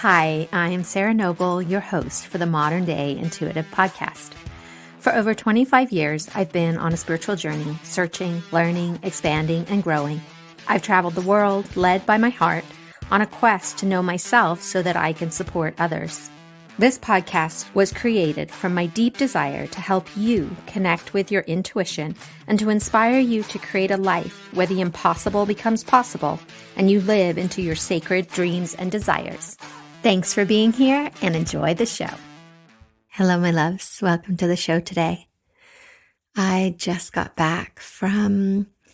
Hi, I'm Sarah Noble, your host for the Modern Day Intuitive Podcast. For over 25 years, I've been on a spiritual journey, searching, learning, expanding, and growing. I've traveled the world, led by my heart, on a quest to know myself so that I can support others. This podcast was created from my deep desire to help you connect with your intuition and to inspire you to create a life where the impossible becomes possible and you live into your sacred dreams and desires. Thanks for being here and enjoy the show. Hello, my loves. Welcome to the show today. I just got back from a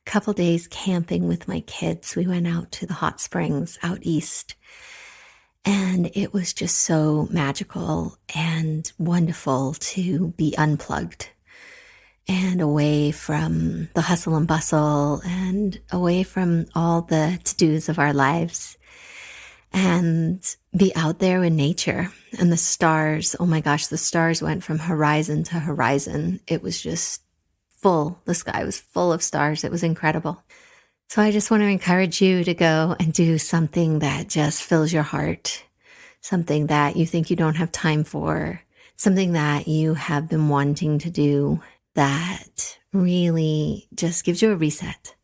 couple days camping with my kids. We went out to the hot springs out east, and it was just so magical and wonderful to be unplugged and away from the hustle and bustle and away from all the to-dos of our lives. And be out there in nature and the stars. Oh my gosh, the stars went from horizon to horizon. It was just full. The sky was full of stars. It was incredible. So I just want to encourage you to go and do something that just fills your heart, something that you think you don't have time for, something that you have been wanting to do that really just gives you a reset,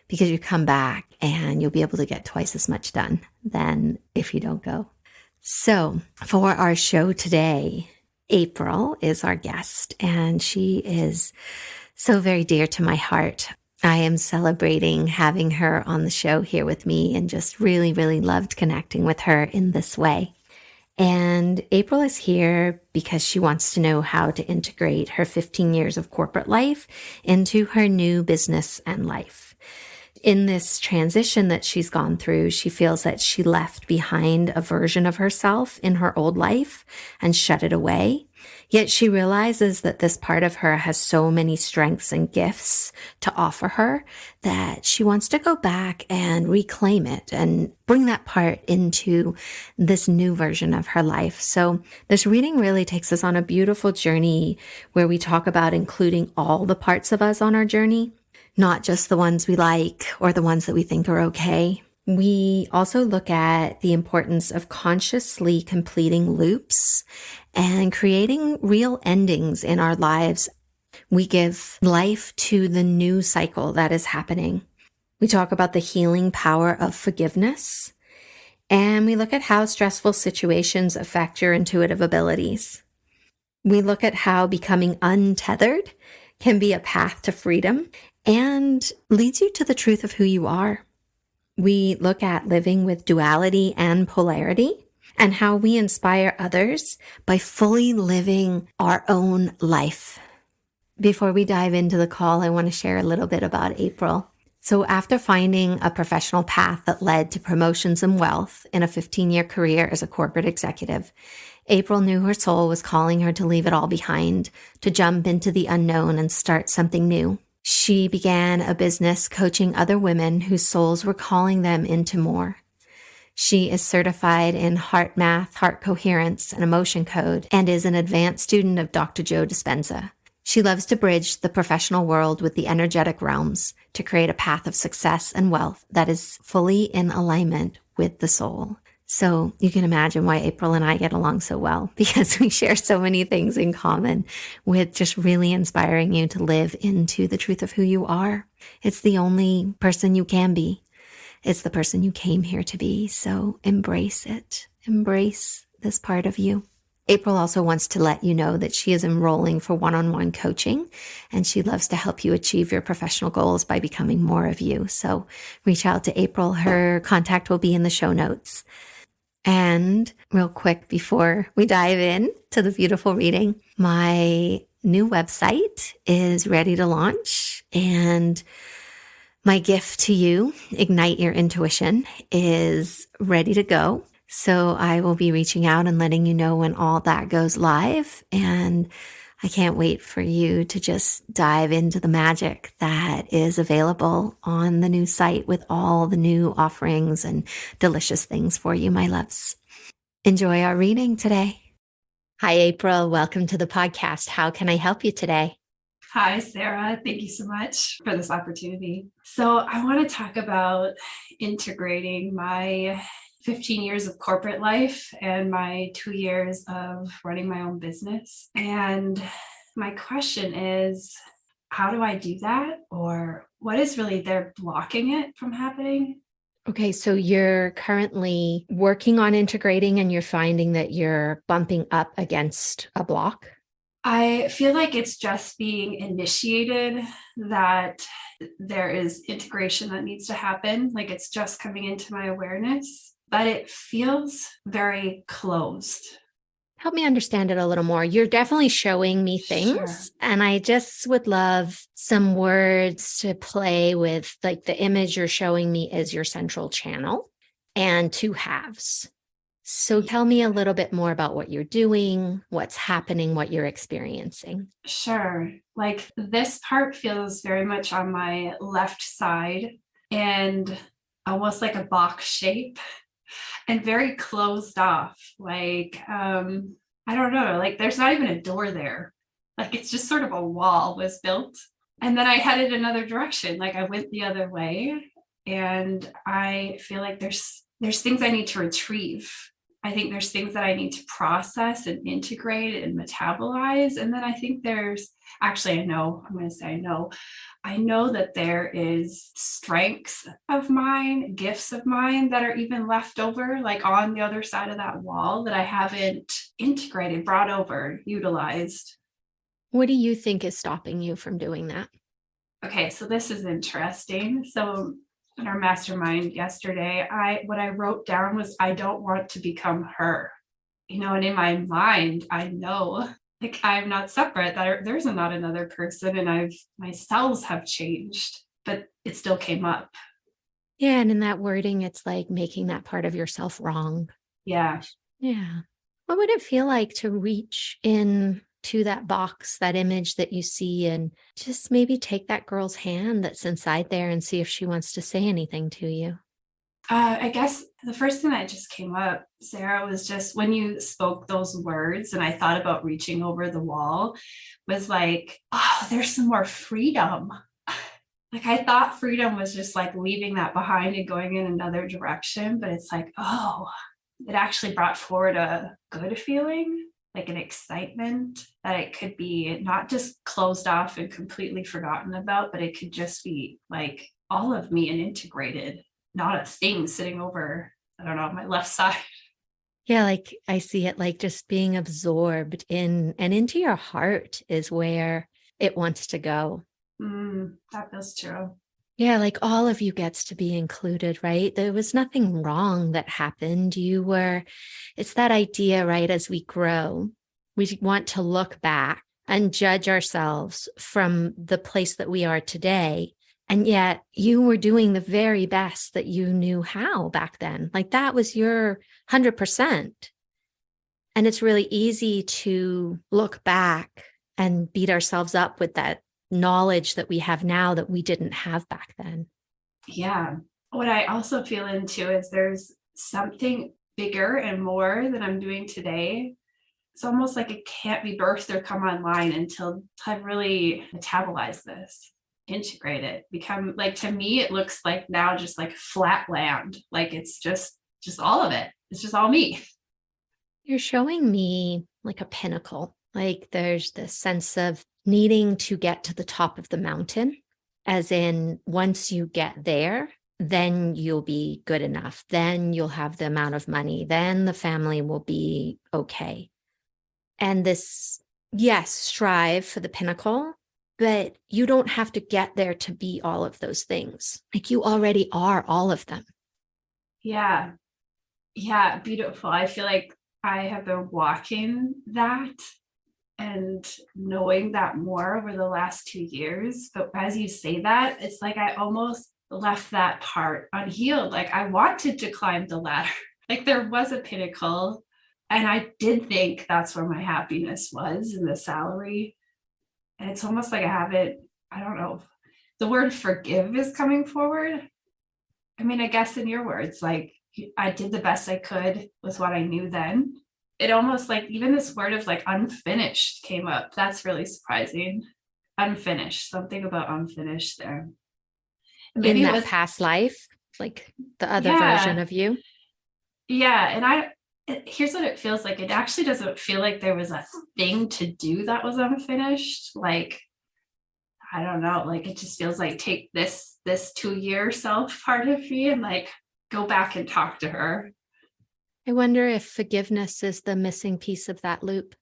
because you come back and you'll be able to get twice as much done than if you don't go. So for our show today, April is our guest, and she is so very dear to my heart. I am celebrating having her on the show here with me and just really, really loved connecting with her in this way. And April is here because she wants to know how to integrate her 15 years of corporate life into her new business and life. In this transition that she's gone through, she feels that she left behind a version of herself in her old life and shut it away. Yet she realizes that this part of her has so many strengths and gifts to offer her that she wants to go back and reclaim it and bring that part into this new version of her life. So this reading really takes us on a beautiful journey where we talk about including all the parts of us on our journey, not just the ones we like or the ones that we think are okay. We also look at the importance of consciously completing loops and creating real endings in our lives. We give life to the new cycle that is happening. We talk about the healing power of forgiveness, and we look at how stressful situations affect your intuitive abilities. We look at how becoming untethered can be a path to freedom and leads you to the truth of who you are. We look at living with duality and polarity and how we inspire others by fully living our own life. Before we dive into the call, I want to share a little bit about April. So after finding a professional path that led to promotions and wealth in a 15-year career as a corporate executive, April knew her soul was calling her to leave it all behind, to jump into the unknown and start something new. She began a business coaching other women whose souls were calling them into more. She is certified in heart math, heart coherence, and emotion code, and is an advanced student of Dr. Joe Dispenza. She loves to bridge the professional world with the energetic realms to create a path of success and wealth that is fully in alignment with the soul. So you can imagine why April and I get along so well, because we share so many things in common with just really inspiring you to live into the truth of who you are. It's the only person you can be. It's the person you came here to be. So embrace it. Embrace this part of you. April also wants to let you know that she is enrolling for one-on-one coaching, and she loves to help you achieve your professional goals by becoming more of you. So reach out to April. Her contact will be in the show notes. And real quick, before we dive in to the beautiful reading, my new website is ready to launch, and my gift to you, Ignite Your Intuition, is ready to go. So I will be reaching out and letting you know when all that goes live. And I can't wait for you to just dive into the magic that is available on the new site with all the new offerings and delicious things for you, my loves. Enjoy our reading today. Hi, April. Welcome to the podcast. How can I help you today? Hi, Sarah. Thank you so much for this opportunity. So I want to talk about integrating my 15 years of corporate life and my 2 years of running my own business. And my question is, how do I do that? Or what is really there blocking it from happening? Okay, so you're currently working on integrating and you're finding that you're bumping up against a block? I feel like it's just being initiated, that there is integration that needs to happen. Like it's just coming into my awareness, but it feels very closed. Help me understand it a little more. You're definitely showing me Sure. things, and I just would love some words to play with. Like the image you're showing me is your central channel and two halves. So tell me a little bit more about what you're doing, what's happening, what you're experiencing. Sure. Like this part feels very much on my left side and almost like a box shape and very closed off. Like, I don't know, like there's not even a door there. Like it's just sort of a wall was built. And then I headed another direction. Like I went the other way and I feel like there's things I need to retrieve. I think there's things that I need to process and integrate and metabolize. And then I think there's actually, I'm going to say I know that there is strengths of mine, gifts of mine that are even left over, like on the other side of that wall that I haven't integrated, brought over, utilized. What do you think is stopping you from doing that? Okay, so this is interesting. So in our mastermind yesterday, what I wrote down was I don't want to become her. And in my mind, I know like I'm not separate, that there's not another person, and my cells have changed, but it still came up. Yeah, and in that wording, it's like making that part of yourself wrong. Yeah. Yeah. What would it feel like to reach in to that box, that image that you see, and just maybe take that girl's hand that's inside there and see if she wants to say anything to you? I guess the first thing that just came up, Sarah, was just when you spoke those words and I thought about reaching over the wall, was like, oh, there's some more freedom. Like I thought freedom was just like leaving that behind and going in another direction, but it's like, oh, it actually brought forward a good feeling, like an excitement that it could be not just closed off and completely forgotten about, but it could just be like all of me and integrated, not a thing sitting over, I don't know, my left side. Yeah, like I see it like just being absorbed in and into your heart is where it wants to go. That feels true. Yeah, like all of you gets to be included, right? There was nothing wrong that happened. It's that idea, right? As we grow, we want to look back and judge ourselves from the place that we are today. And yet you were doing the very best that you knew how back then. Like that was your 100%. And it's really easy to look back and beat ourselves up with that knowledge that we have now that we didn't have back then. Yeah. What I also feel into is there's something bigger and more that I'm doing today. It's almost like it can't be birthed or come online until I've really metabolized this, integrate it, become like, to me, it looks like now just like flat land. Like it's just all of it. It's just all me. You're showing me like a pinnacle. Like there's this sense of needing to get to the top of the mountain, as in once you get there, then you'll be good enough. Then you'll have the amount of money. Then the family will be okay. And this, yes, strive for the pinnacle, but you don't have to get there to be all of those things. Like you already are all of them. Yeah. Yeah. Beautiful. I feel like I have been walking that and knowing that more over the last 2 years. But as you say that, it's like I almost left that part unhealed. Like I wanted to climb the ladder. Like there was a pinnacle. And I did think that's where my happiness was, in the salary. And it's almost like I don't know, the word forgive is coming forward. I mean, I guess in your words, like I did the best I could with what I knew then. It almost like even this word of like unfinished came up. That's really surprising. Unfinished, something about unfinished there. And In maybe it that was, past life, like the other version yeah, of you. Yeah. Here's what it feels like. It actually doesn't feel like there was a thing to do that was unfinished. Like, I don't know, like it just feels like take this 2 year self part of me and like go back and talk to her. I wonder if forgiveness is the missing piece of that loop.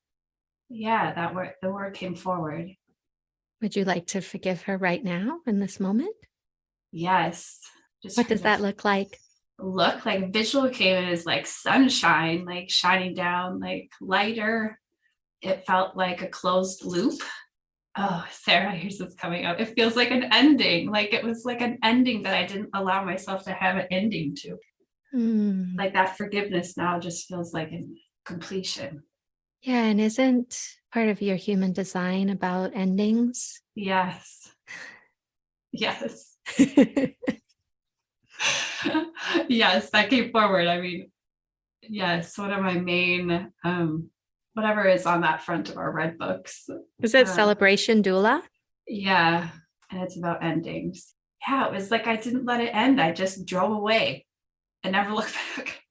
Yeah, the word came forward. Would you like to forgive her right now in this moment? Yes. Just What her does to that look like? look like visual came as like sunshine, like shining down, like lighter. It felt like a closed loop. Oh, Sarah, here's what's coming up. It feels like an ending. Like it was like an ending that I didn't allow myself to have an ending to. Like that forgiveness now just feels like a completion. Yeah, and isn't part of your human design about endings? Yes. Yes. Yes, that came forward. I mean, yes, one of my main whatever is on that front of our red books. Is it Celebration Doula? Yeah, and it's about endings. Yeah, it was like I didn't let it end. I just drove away and never looked back.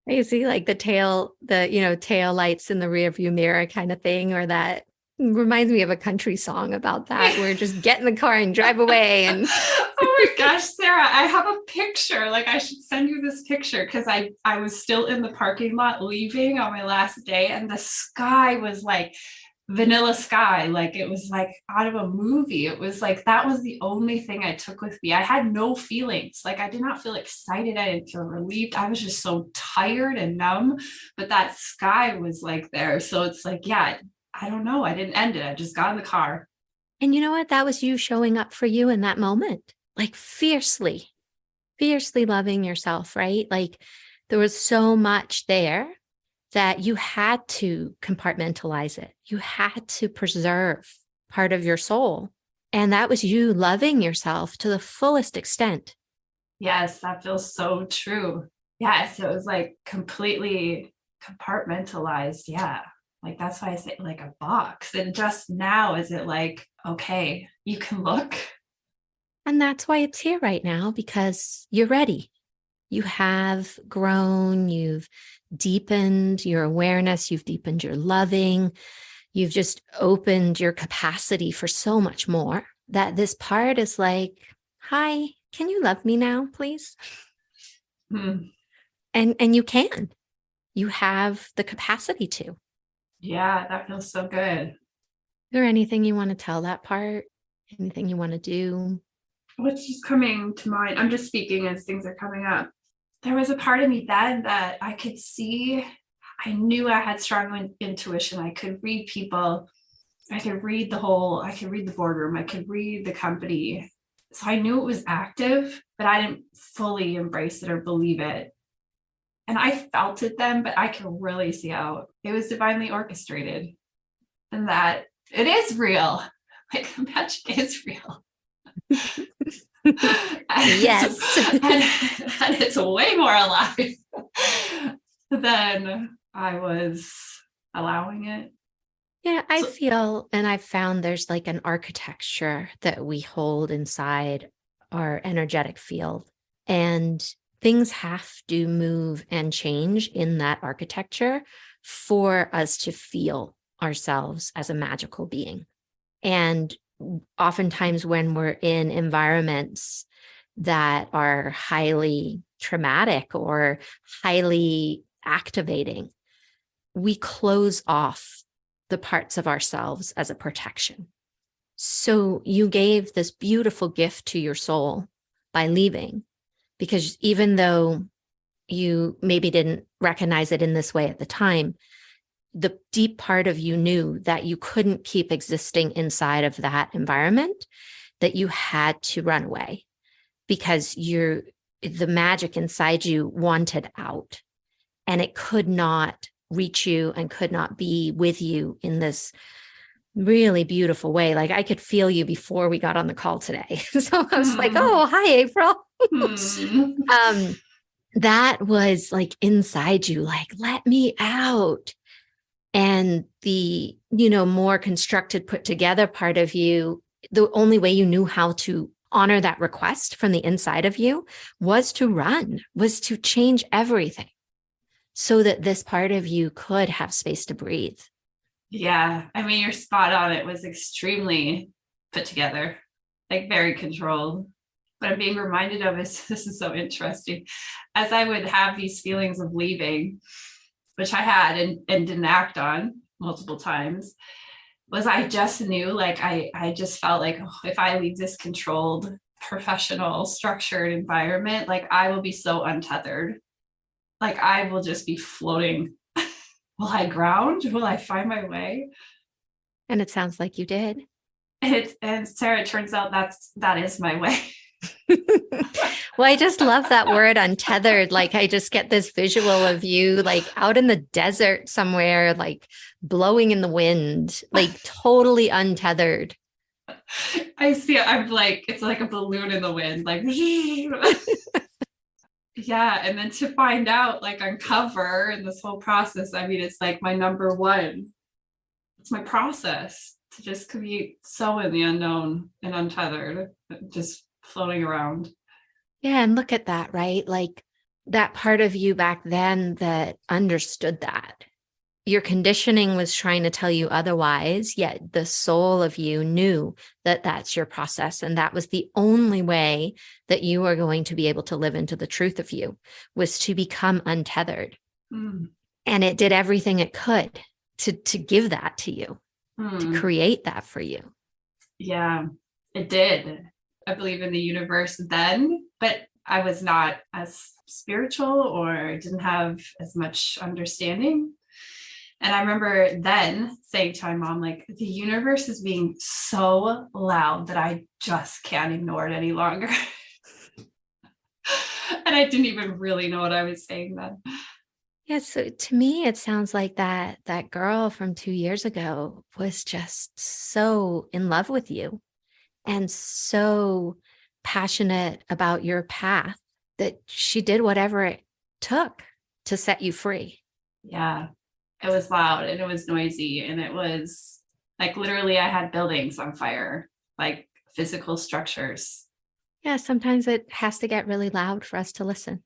You see like tail lights in the rear view mirror kind of thing, or that reminds me of a country song about that, where just get in the car and drive away. And oh my gosh, Sarah, I have a picture. Like I should send you this picture because I was still in the parking lot leaving on my last day, and the sky was like vanilla sky, like it was like out of a movie. It was like that was the only thing I took with me. I had no feelings. Like I did not feel excited, I didn't feel relieved. I was just so tired and numb, but that sky was like there. So it's like, yeah, I don't know, I didn't end it. I just got in the car. you know what? That was you showing up for you in that moment, like fiercely loving yourself, right? Like there was so much there that you had to compartmentalize it. You had to preserve part of your soul. And that was you loving yourself to the fullest extent. Yes, that feels so true. Yes, it was like completely compartmentalized. Yeah. Like that's why I say like a box. And just now is it like, okay, you can look. And that's why it's here right now, because you're ready. You have grown, you've deepened your awareness, you've deepened your loving, you've just opened your capacity for so much more, that this part is like, hi, can you love me now, please? Hmm. And you can. You have the capacity to. Yeah, that feels so good. Is there anything you want to tell that part? Anything you want to do? What's just coming to mind? I'm just speaking as things are coming up. There was a part of me then that I could see. I knew I had strong intuition. I could read people. I could read I could read the boardroom. I could read the company. So I knew it was active, but I didn't fully embrace it or believe it. And I felt it then, but I could really see how it was divinely orchestrated and that it is real. Like magic is real. Yes. And it's way more alive than I was allowing it. Yeah, I feel, and I've found there's like an architecture that we hold inside our energetic field, and things have to move and change in that architecture for us to feel ourselves as a magical being. And oftentimes, when we're in environments that are highly traumatic or highly activating, we close off the parts of ourselves as a protection. So you gave this beautiful gift to your soul by leaving, because even though you maybe didn't recognize it in this way at the time, the deep part of you knew that you couldn't keep existing inside of that environment, that you had to run away because the magic inside you wanted out, and it could not reach you and could not be with you in this really beautiful way. Like I could feel you before we got on the call today. So I was like, oh, hi, April. That was like inside you, like, let me out. And the, more constructed, put together part of you, the only way you knew how to honor that request from the inside of you was to run, was to change everything. so that this part of you could have space to breathe. Yeah. I mean, you're spot on. It was extremely put together, like very controlled. But I'm being reminded of is this is so interesting. As I would have these feelings of leaving, which I had and didn't act on multiple times, was I just knew, like I just felt like, oh, if I leave this controlled, professional, structured environment, like I will be so untethered. Like I will just be floating. Will I ground? Will I find my way? And it sounds like you did. And Sarah, it turns out that is my way. Well, I just love that word untethered. Like I just get this visual of you like out in the desert somewhere, like blowing in the wind, like totally untethered. I see it. I'm like, it's like a balloon in the wind, like yeah. And then to find out, like uncover in this whole process, I mean, it's like my number one. It's my process to just be so in the unknown and untethered, just floating around. Yeah. And look at that, right? Like that part of you back then that understood that. Your conditioning was trying to tell you otherwise, yet the soul of you knew that that's your process. And that was the only way that you were going to be able to live into the truth of you, was to become untethered. And it did everything it could to give that to you, to create that for you. Yeah, it did. I believe in the universe then, but I was not as spiritual or didn't have as much understanding. And I remember then saying to my mom, like, the universe is being so loud that I just can't ignore it any longer. And I didn't even really know what I was saying then. Yeah, so to me, it sounds like that girl from 2 years ago was just so in love with you and so passionate about your path that she did whatever it took to set you free. Yeah, it was loud and it was noisy and it was like literally I had buildings on fire, like physical structures. Yeah, sometimes it has to get really loud for us to listen.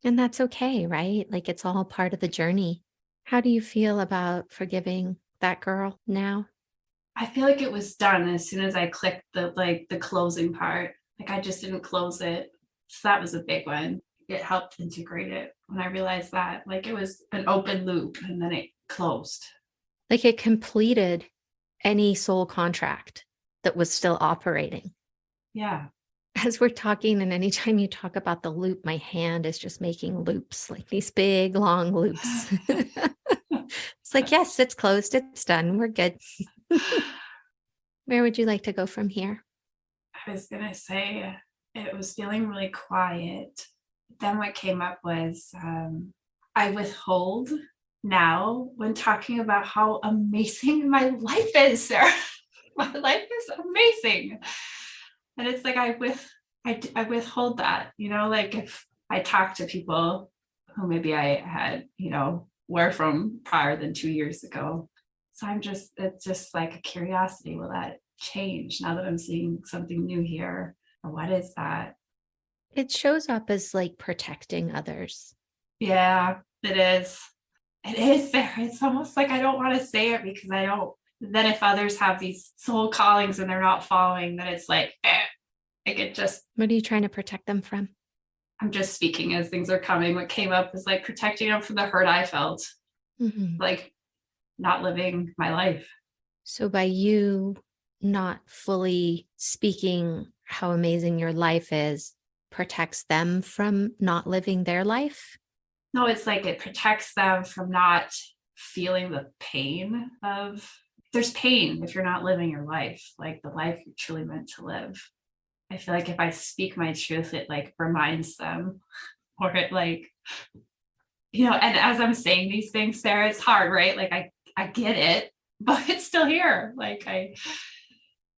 And that's okay, right? Like it's all part of the journey. How do you feel about forgiving that girl now? I feel like it was done as soon as I clicked the closing part. Like I just didn't close it. So that was a big one. It helped integrate it when I realized that like it was an open loop and then it closed. Like it completed any soul contract that was still operating. Yeah. As we're talking, and anytime you talk about the loop, my hand is just making loops, like these big, long loops. It's like, yes, it's closed. It's done. We're good. Where would you like to go from here? I was going to say it was feeling really quiet. Then what came up was I withhold now when talking about how amazing my life is, Sarah. My life is amazing. And it's like I withhold that, you know, like if I talk to people who maybe I had, you know, were from prior than 2 years ago. So it's just like a curiosity. Will that change now that I'm seeing something new here? Or what is that? It shows up as like protecting others. Yeah, it is. It is there. It's almost like I don't want to say it because I don't. Then if others have these soul callings and they're not following, then it's like, like it just. What are you trying to protect them from? I'm just speaking as things are coming. What came up is like protecting them from the hurt I felt, like not living my life. So by you not fully speaking how amazing your life is, protects them from not living their life? No, it's like it protects them from not feeling the pain of, there's pain if you're not living your life, like the life you're truly meant to live. I feel like if I speak my truth, it like reminds them, or it like, you know, and as I'm saying these things, Sarah, it's hard, right? Like I get it, but it's still here.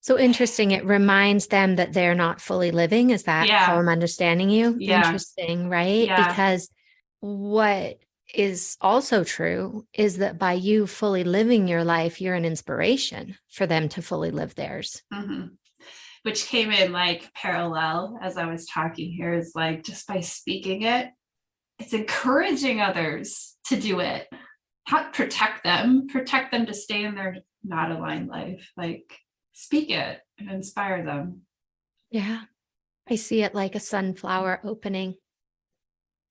So interesting. It reminds them that they're not fully living. Is that how I'm understanding you? Yeah. Interesting, right? Yeah. Because what is also true is that by you fully living your life, you're an inspiration for them to fully live theirs. Which came in like parallel as I was talking here is like just by speaking it, it's encouraging others to do it, not protect them to stay in their not aligned life. Like, speak it and inspire them. Yeah. I see it like a sunflower opening,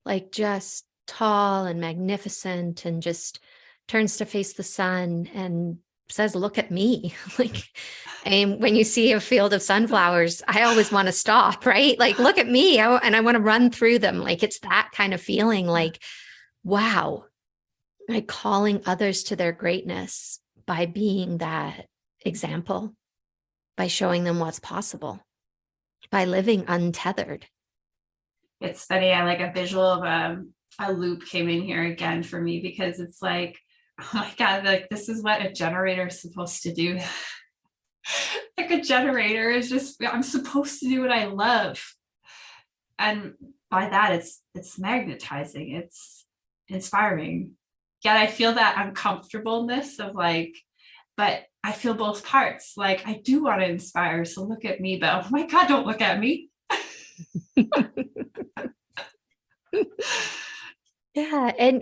like just tall and magnificent, and just turns to face the sun and says, look at me. Like, and when you see a field of sunflowers, I always want to stop, right? Like, look at me. And I want to run through them. Like, it's that kind of feeling, like, wow, like calling others to their greatness by being that example, by showing them what's possible, by living untethered. It's funny. I like a visual of a loop came in here again for me, because it's like, oh my God, like this is what a generator is supposed to do. Like a generator is just, I'm supposed to do what I love. And by that, it's magnetizing, it's inspiring. Yet I feel that uncomfortableness of like, but I feel both parts. Like, I do want to inspire, so look at me, but oh my God, don't look at me. Yeah. And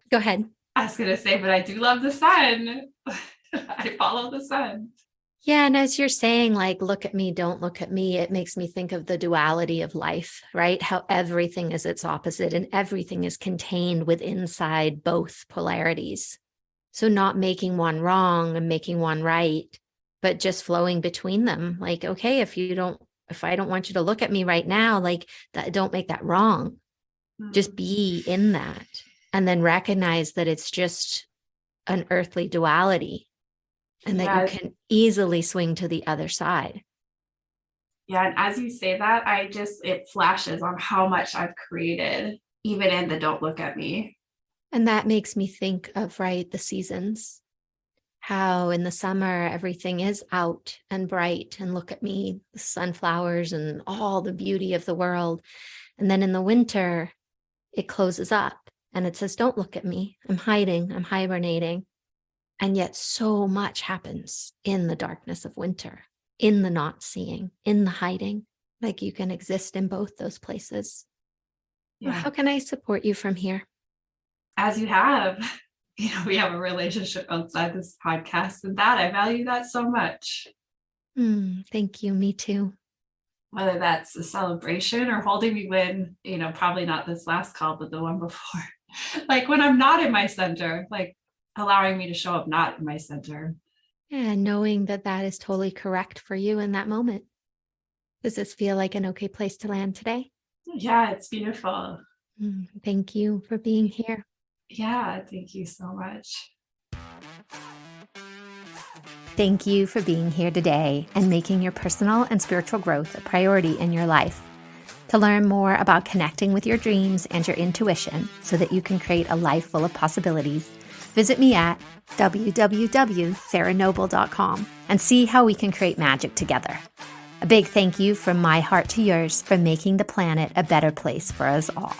go ahead. I was going to say, but I do love the sun. I follow the sun. Yeah. And as you're saying, like, look at me, don't look at me, it makes me think of the duality of life, right? How everything is its opposite and everything is contained within inside both polarities. So not making one wrong and making one right, but just flowing between them. Like, okay, if I don't want you to look at me right now, like that, don't make that wrong. Just be in that, and then recognize that it's just an earthly duality, and that you can easily swing to the other side. Yeah. And as you say that, it flashes on how much I've created, even in the don't look at me. And that makes me think of, right, the seasons, how in the summer, everything is out and bright and look at me, the sunflowers and all the beauty of the world. And then in the winter, it closes up and it says, don't look at me. I'm hiding, I'm hibernating. And yet so much happens in the darkness of winter, in the not seeing, in the hiding. Like, you can exist in both those places. Yeah. How can I support you from here? As you have, we have a relationship outside this podcast, and that I value that so much. Thank you. Me too. Whether that's a celebration or holding me when, probably not this last call, but the one before, like when I'm not in my center, like allowing me to show up not in my center. Yeah, knowing that that is totally correct for you in that moment. Does this feel like an okay place to land today? Yeah, it's beautiful. Thank you for being here. Yeah, thank you so much. Thank you for being here today and making your personal and spiritual growth a priority in your life. To learn more about connecting with your dreams and your intuition so that you can create a life full of possibilities, visit me at www.sarahnoble.com and see how we can create magic together. A big thank you from my heart to yours for making the planet a better place for us all.